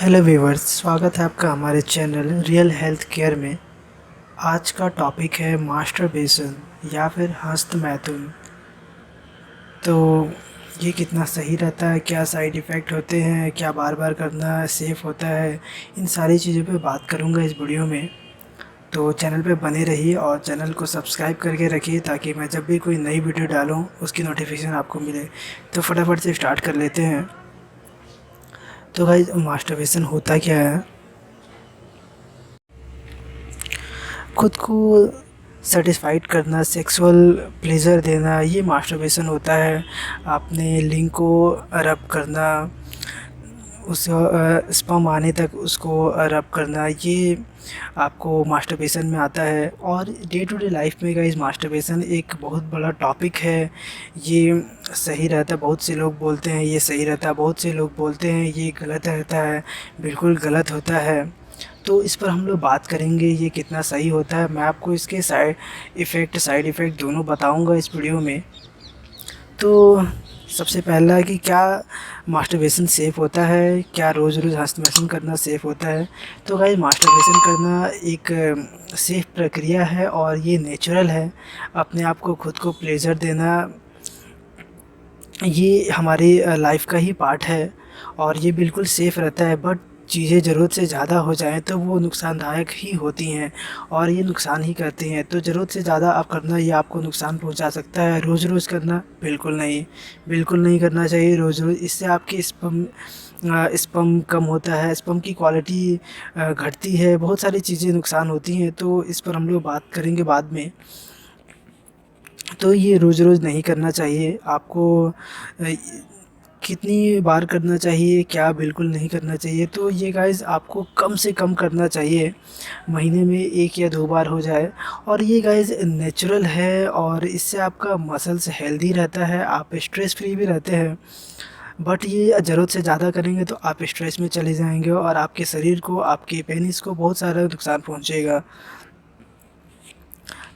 Hello viewers, स्वागत है आपका हमारे चैनल रियल हेल्थ केयर में। आज का टॉपिक है मास्टरबेशन या फिर हस्तमैथुन। तो ये कितना सही रहता है, क्या साइड इफ़ेक्ट होते हैं, क्या बार बार करना सेफ़ होता है, इन सारी चीज़ों पे बात करूँगा इस वीडियो में। तो चैनल पे बने रहिए और चैनल को सब्सक्राइब करके रखिए ताकि मैं जब भी कोई नई वीडियो डालूँ उसकी नोटिफिकेशन आपको मिले। तो फटाफट से स्टार्ट कर लेते हैं। तो गाइस, मास्टरबेशन होता क्या है? खुद को सेटिस्फाइड करना, सेक्सुअल प्लेज़र देना, ये मास्टरबेशन होता है। आपने लिंग को रब करना, उस स्पर्म आने तक उसको रब करना, ये आपको मास्टरबेशन में आता है। और डे टू डे लाइफ में गाइस मास्टरबेशन एक बहुत बड़ा टॉपिक है। ये सही रहता है, बहुत से लोग बोलते हैं ये सही रहता है, बहुत से लोग बोलते हैं ये गलत रहता है, बिल्कुल गलत होता है। तो इस पर हम लोग बात करेंगे ये कितना सही होता है। मैं आपको इसके साइड इफ़ेक्ट दोनों बताऊंगा इस वीडियो में। तो सबसे पहला कि क्या मास्टरबेशन सेफ़ होता है, क्या रोज़ रोज़ मास्टरबेशन करना सेफ़ होता है? तो गाइस, मास्टरबेशन करना एक सेफ़ प्रक्रिया है और ये नेचुरल है। अपने आप को खुद को प्लेज़र देना ये हमारी लाइफ का ही पार्ट है और ये बिल्कुल सेफ़ रहता है। बट चीज़ें ज़रूरत से ज़्यादा हो जाएँ तो वो नुकसानदायक ही होती हैं और ये नुकसान ही करती हैं। तो ज़रूरत से ज़्यादा आप करना ये आपको नुकसान पहुंचा सकता है। रोज़-रोज़ करना बिल्कुल नहीं करना चाहिए रोज़-रोज़। इससे आपकी स्पर्म कम होता है, स्पर्म की क्वालिटी घटती है, बहुत सारी चीज़ें नुकसान होती हैं। तो इस पर हम लोग बात करेंगे बाद में। तो ये रोज़-रोज़ नहीं करना चाहिए आपको। कितनी बार करना चाहिए, क्या बिल्कुल नहीं करना चाहिए? तो ये गाइज़ आपको कम से कम करना चाहिए, महीने में 1 या 2 बार हो जाए। और ये गाइज़ नेचुरल है और इससे आपका मसल्स हेल्दी रहता है, आप स्ट्रेस फ्री भी रहते हैं। बट ये ज़रूरत से ज़्यादा करेंगे तो आप स्ट्रेस में चले जाएँगे और आपके शरीर को, आपके पेनिस को बहुत सारा नुकसान पहुँचेगा।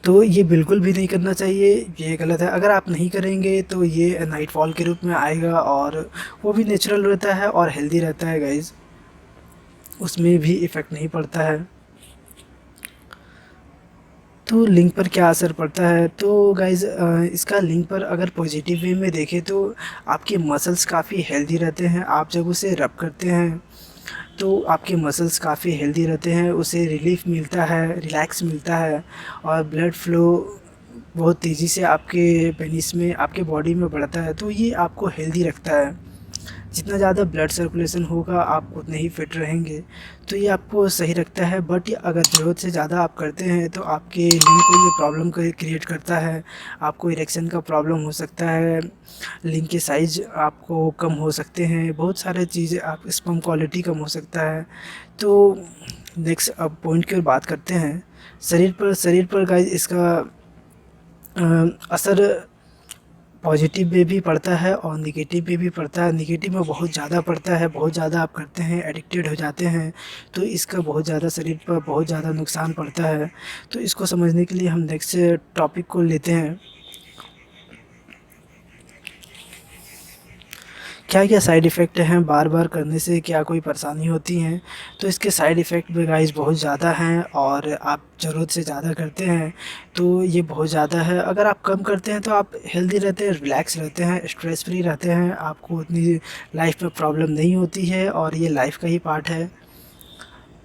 तो ये बिल्कुल भी नहीं करना चाहिए, ये गलत है। अगर आप नहीं करेंगे तो ये नाइटफॉल के रूप में आएगा और वो भी नेचुरल रहता है और हेल्दी रहता है गाइज़, उसमें भी इफ़ेक्ट नहीं पड़ता है। तो लिंग पर क्या असर पड़ता है? तो गाइज़, इसका लिंग पर अगर पॉजिटिव वे में देखें तो आपके मसल्स काफ़ी हेल्दी रहते हैं। आप जब उसे रब करते हैं तो आपके मसल्स काफ़ी हेल्दी रहते हैं, उसे रिलीफ़ मिलता है, रिलैक्स मिलता है और ब्लड फ्लो बहुत तेज़ी से आपके पेनिस में, आपके बॉडी में बढ़ता है। तो ये आपको हेल्दी रखता है। जितना ज़्यादा ब्लड सर्कुलेशन होगा आप उतने ही फिट रहेंगे। तो ये आपको सही रखता है। बट अगर ज़रूरत से ज़्यादा आप करते हैं तो आपके लिंग को ये प्रॉब्लम क्रिएट करता है। आपको इरेक्शन का प्रॉब्लम हो सकता है, लिंग के साइज़ आपको कम हो सकते हैं, बहुत सारे चीज़ें, आप स्पर्म क्वालिटी कम हो सकता है। तो नेक्स्ट अब पॉइंट की ओर बात करते हैं। शरीर पर गाइस इसका असर पॉजिटिव में भी पड़ता है और नेगेटिव में भी पड़ता है। नेगेटिव में बहुत ज़्यादा पड़ता है, बहुत ज़्यादा आप करते हैं, एडिक्टेड हो जाते हैं, तो इसका बहुत ज़्यादा शरीर पर बहुत ज़्यादा नुकसान पड़ता है। तो इसको समझने के लिए हम नेक्स्ट टॉपिक को लेते हैं। क्या-क्या साइड इफ़ेक्ट हैं बार बार करने से, क्या कोई परेशानी होती हैं? तो इसके साइड इफ़ेक्ट भी गाइस बहुत ज़्यादा हैं और आप ज़रूरत से ज़्यादा करते हैं तो ये बहुत ज़्यादा है। अगर आप कम करते हैं तो आप हेल्दी रहते हैं, रिलैक्स रहते हैं, स्ट्रेस फ्री रहते हैं, आपको उतनी लाइफ में प्रॉब्लम नहीं होती है और ये लाइफ का ही पार्ट है।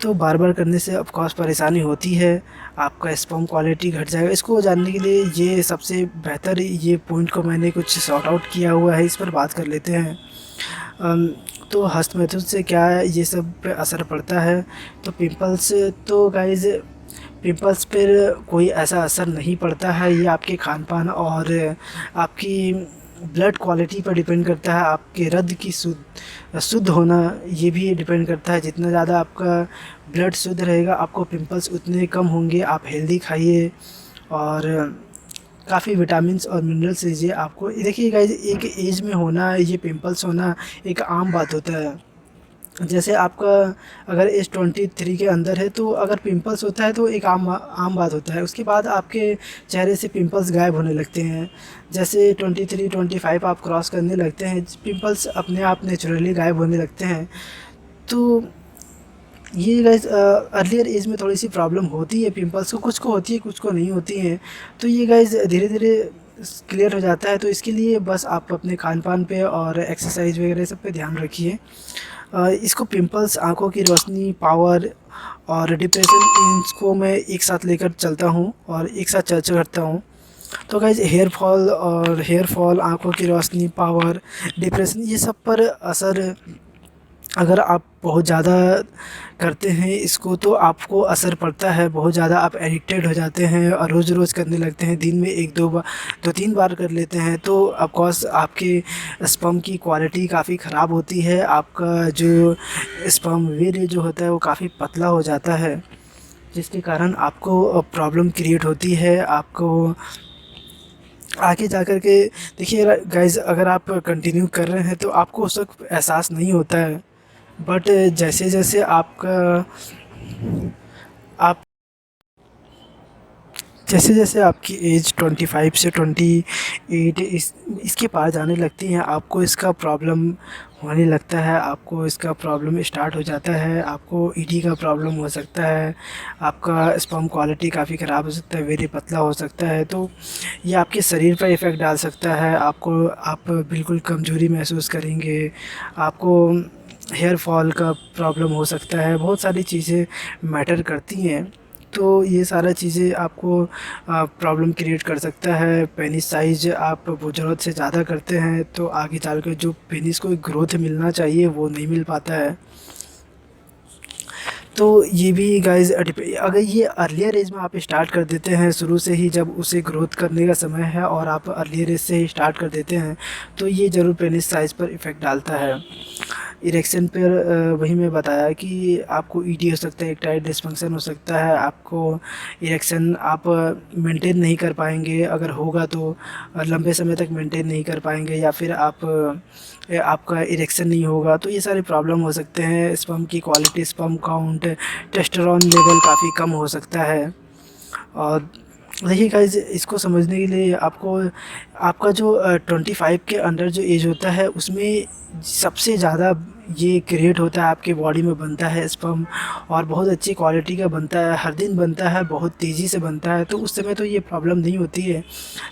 तो बार-बार करने से ऑफ़ कोर्स परेशानी होती है, आपका स्पर्म क्वालिटी घट जाएगा। इसको जानने के लिए ये सबसे बेहतर ये पॉइंट को मैंने कुछ सॉर्ट आउट किया हुआ है, इस पर बात कर लेते हैं। अम, तो हस्तमैथुन से क्या ये सब पे असर पड़ता है? तो पिंपल्स, तो गाइज़ पिंपल्स पर कोई ऐसा असर नहीं पड़ता है। ये आपके खान-पान और आपकी ब्लड क्वालिटी पर डिपेंड करता है, आपके रक्त की शुद्ध होना ये भी डिपेंड करता है। जितना ज़्यादा आपका ब्लड शुद्ध रहेगा, आपको पिंपल्स उतने कम होंगे। आप हेल्दी खाइए और काफ़ी विटामिन्स और मिनरल्स लीजिए। आपको देखिए गाइस, एक एज में होना, ये पिंपल्स होना एक आम बात होता है। जैसे आपका अगर एज 23 के अंदर है तो अगर पिंपल्स होता है तो एक आम आम बात होता है। उसके बाद आपके चेहरे से पिंपल्स गायब होने लगते हैं। जैसे 23-25 आप क्रॉस करने लगते हैं, पिंपल्स अपने आप नेचुरली गायब होने लगते हैं। तो ये गाइस अर्लियर एज में थोड़ी सी प्रॉब्लम होती है पिंपल्स को, कुछ को होती है कुछ को नहीं होती है। तो ये गाइस धीरे धीरे क्लियर हो जाता है। तो इसके लिए बस आप अपने खान पान पे और एक्सरसाइज वगैरह सब पे ध्यान रखिए। इसको पिंपल्स, आंखों की रोशनी, पावर और डिप्रेशन, इसको मैं एक साथ लेकर चलता हूँ और एक साथ चर्चा करता हूँ। तो गाइज हेयर फॉल, आंखों की रोशनी, पावर, डिप्रेशन, ये सब पर असर अगर आप बहुत ज़्यादा करते हैं इसको तो आपको असर पड़ता है। बहुत ज़्यादा आप एडिक्टेड हो जाते हैं और रोज़-रोज़ करने लगते हैं, दिन में 1-2 बार, 2-3 बार कर लेते हैं, तो ऑफ़ कोर्स आपके स्पर्म की क्वालिटी काफ़ी ख़राब होती है। आपका जो स्पर्म वीर्य जो होता है वो काफ़ी पतला हो जाता है, जिसके कारण आपको प्रॉब्लम क्रिएट होती है। आपको आगे जा कर के देखिए गाइज़, अगर आप कंटिन्यू कर रहे हैं तो आपको उस वक़्त एहसास नहीं होता है। बट जैसे-जैसे आप जैसे-जैसे आपकी एज 25 से 28 इसके पार जाने लगती है, आपको इसका प्रॉब्लम होने लगता है, आपको इसका प्रॉब्लम स्टार्ट हो जाता है, आपको ईडी का प्रॉब्लम हो सकता है, आपका स्पर्म क्वालिटी काफ़ी ख़राब हो सकता है, वेरी पतला हो सकता है। तो ये आपके शरीर पर इफ़ेक्ट डाल सकता है, आप बिल्कुल कमज़ोरी महसूस करेंगे, आपको हेयर फॉल का प्रॉब्लम हो सकता है, बहुत सारी चीज़ें मैटर करती हैं। तो ये सारा चीज़ें आपको प्रॉब्लम क्रिएट कर सकता है। पेनिस साइज़ आप वो ज़रूरत से ज़्यादा करते हैं तो आगे चल के जो पेनिस को ग्रोथ मिलना चाहिए वो नहीं मिल पाता है। तो ये भी गाइज़ अगर ये अर्लियर एज में आप स्टार्ट कर देते हैं शुरू से ही, जब उसे ग्रोथ करने का समय है और आप अर्लियर एज से ही स्टार्ट कर देते हैं, तो ये ज़रूर पेनिस साइज़ पर इफ़ेक्ट डालता है। इरेक्शन पर वही मैं बताया कि आपको ईडी हो सकता है, इरेक्टाइल डिसफंक्शन हो सकता है, आपको इरेक्शन आप मेंटेन नहीं कर पाएँगे, अगर होगा तो लंबे समय तक मेंटेन नहीं कर पाएँगे, या फिर आपका इरेक्शन नहीं होगा। तो ये सारे प्रॉब्लम हो सकते हैं। स्पर्म की quality, sperm count, testosterone level काफ़ी कम हो सकता है। और देखिए गाइस, इसको समझने के लिए आपको आपका जो 25 के अंडर जो एज होता है उसमें सबसे ज़्यादा ये क्रिएट होता है, आपके बॉडी में बनता है स्पर्म, और बहुत अच्छी क्वालिटी का बनता है, हर दिन बनता है, बहुत तेज़ी से बनता है। तो उस समय तो ये प्रॉब्लम नहीं होती है।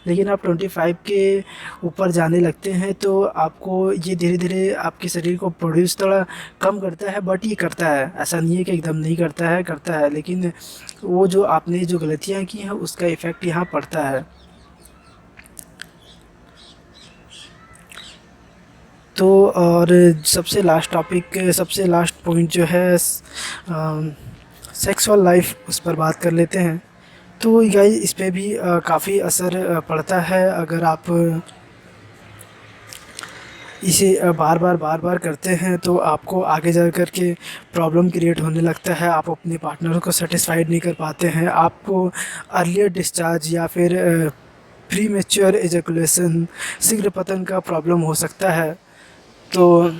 लेकिन आप 25 के ऊपर जाने लगते हैं तो आपको ये धीरे धीरे आपके शरीर को प्रोड्यूस थोड़ा कम करता है, बट ये करता है। ऐसा नहीं है कि एकदम नहीं करता है, करता है, लेकिन वो जो आपने जो गलतियाँ की हैं उसका इफ़ेक्ट यहाँ पड़ता है। तो और सबसे लास्ट पॉइंट जो है सेक्सुअल लाइफ, उस पर बात कर लेते हैं। तो गाइस, इस पे भी काफ़ी असर पड़ता है। अगर आप इसे बार बार करते हैं तो आपको आगे जा कर के प्रॉब्लम क्रिएट होने लगता है। आप अपने पार्टनर को सेटिस्फाइड नहीं कर पाते हैं, आपको अर्लियर डिस्चार्ज या फिर प्रीमेच्योर एजैकुलेशन, शीघ्र पतन का प्रॉब्लम हो सकता है। तो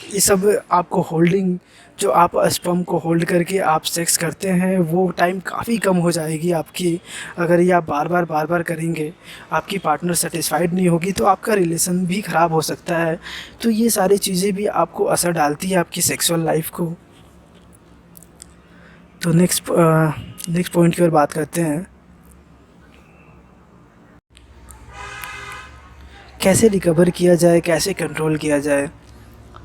ये सब आपको होल्डिंग, जो आप स्पर्म को होल्ड करके आप सेक्स करते हैं, वो टाइम काफ़ी कम हो जाएगी आपकी। अगर ये आप बार बार करेंगे, आपकी पार्टनर सेटिस्फाइड नहीं होगी तो आपका रिलेशन भी ख़राब हो सकता है। तो ये सारी चीज़ें भी आपको असर डालती है आपकी सेक्सुअल लाइफ को। तो नेक्स्ट पॉइंट की ओर बात करते हैं, कैसे रिकवर किया जाए, कैसे कंट्रोल किया जाए।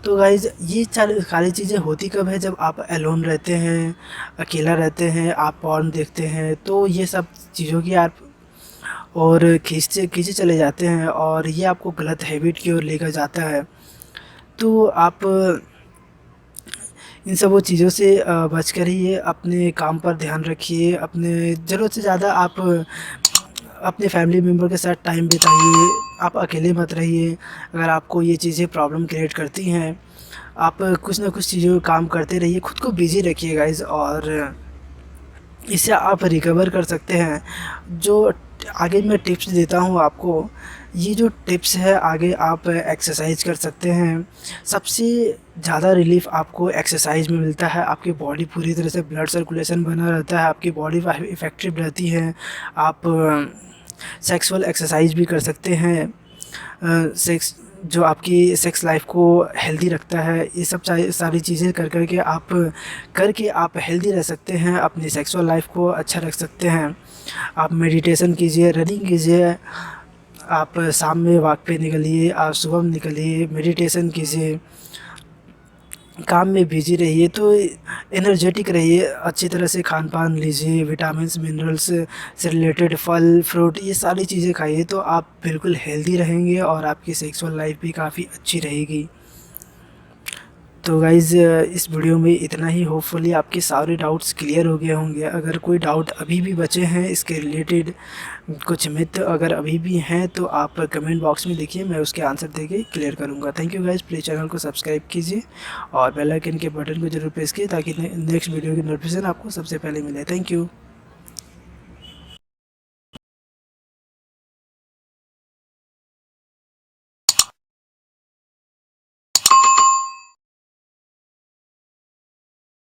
तो गाइज़, ये सारी चीज़ें होती कब है, जब आप एलोन रहते हैं, अकेला रहते हैं, आप पॉर्न देखते हैं, तो ये सब चीज़ों की आप और खींचते खींचे चले जाते हैं और ये आपको गलत हैबिट की ओर लेकर जाता है। तो आप इन सब वो चीज़ों से बच कर ही अपने काम पर ध्यान रखिए। अपने ज़रूरत से ज़्यादा आप अपने फैमिली मेम्बर के साथ टाइम बिताइए, आप अकेले मत रहिए। अगर आपको ये चीज़ें प्रॉब्लम क्रिएट करती हैं, आप कुछ ना कुछ चीज़ों काम करते रहिए, खुद को बिज़ी रखिए गाइज़, और इससे आप रिकवर कर सकते हैं। जो आगे मैं टिप्स देता हूँ आपको, ये जो टिप्स है आगे आप एक्सरसाइज कर सकते हैं। सबसे ज़्यादा रिलीफ़ आपको एक्सरसाइज में मिलता है, आपकी बॉडी पूरी तरह से ब्लड सर्कुलेशन बना रहता है, आपकी बॉडी इफ़ेक्टिव रहती है। आप सेक्सुअल एक्सरसाइज भी कर सकते हैं। जो आपकी सेक्स लाइफ को हेल्दी रखता है। ये सब सारी चीज़ें करके आप हेल्दी रह सकते हैं, अपनी सेक्सुअल लाइफ को अच्छा रख सकते हैं। आप मेडिटेशन कीजिए, रनिंग कीजिए, आप शाम में वॉक पे निकलिए, आप सुबह में निकलिए, मेडिटेशन कीजिए, काम में बिजी रहिए, तो एनर्जेटिक रहिए, अच्छी तरह से खान पान लीजिए, विटामिन्स मिनरल्स से रिलेटेड फल फ्रूट ये सारी चीज़ें खाइए, तो आप बिल्कुल हेल्दी रहेंगे और आपकी सेक्सुअल लाइफ भी काफ़ी अच्छी रहेगी। तो गाइज़ इस वीडियो में इतना ही। होपफुली आपके सारे डाउट्स क्लियर हो गए होंगे। अगर कोई डाउट अभी भी बचे हैं इसके रिलेटेड, कुछ मिथ अगर अभी भी हैं, तो आप कमेंट बॉक्स में लिखिए, मैं उसके आंसर देके क्लियर करूँगा। Thank you guys. Please channel को सब्सक्राइब कीजिए और बेल आइकन के बटन को ज़रूर प्रेस कीजिए ताकि नेक्स्ट वीडियो की नोटिफिकेशन आपको सबसे पहले मिले। Thank you.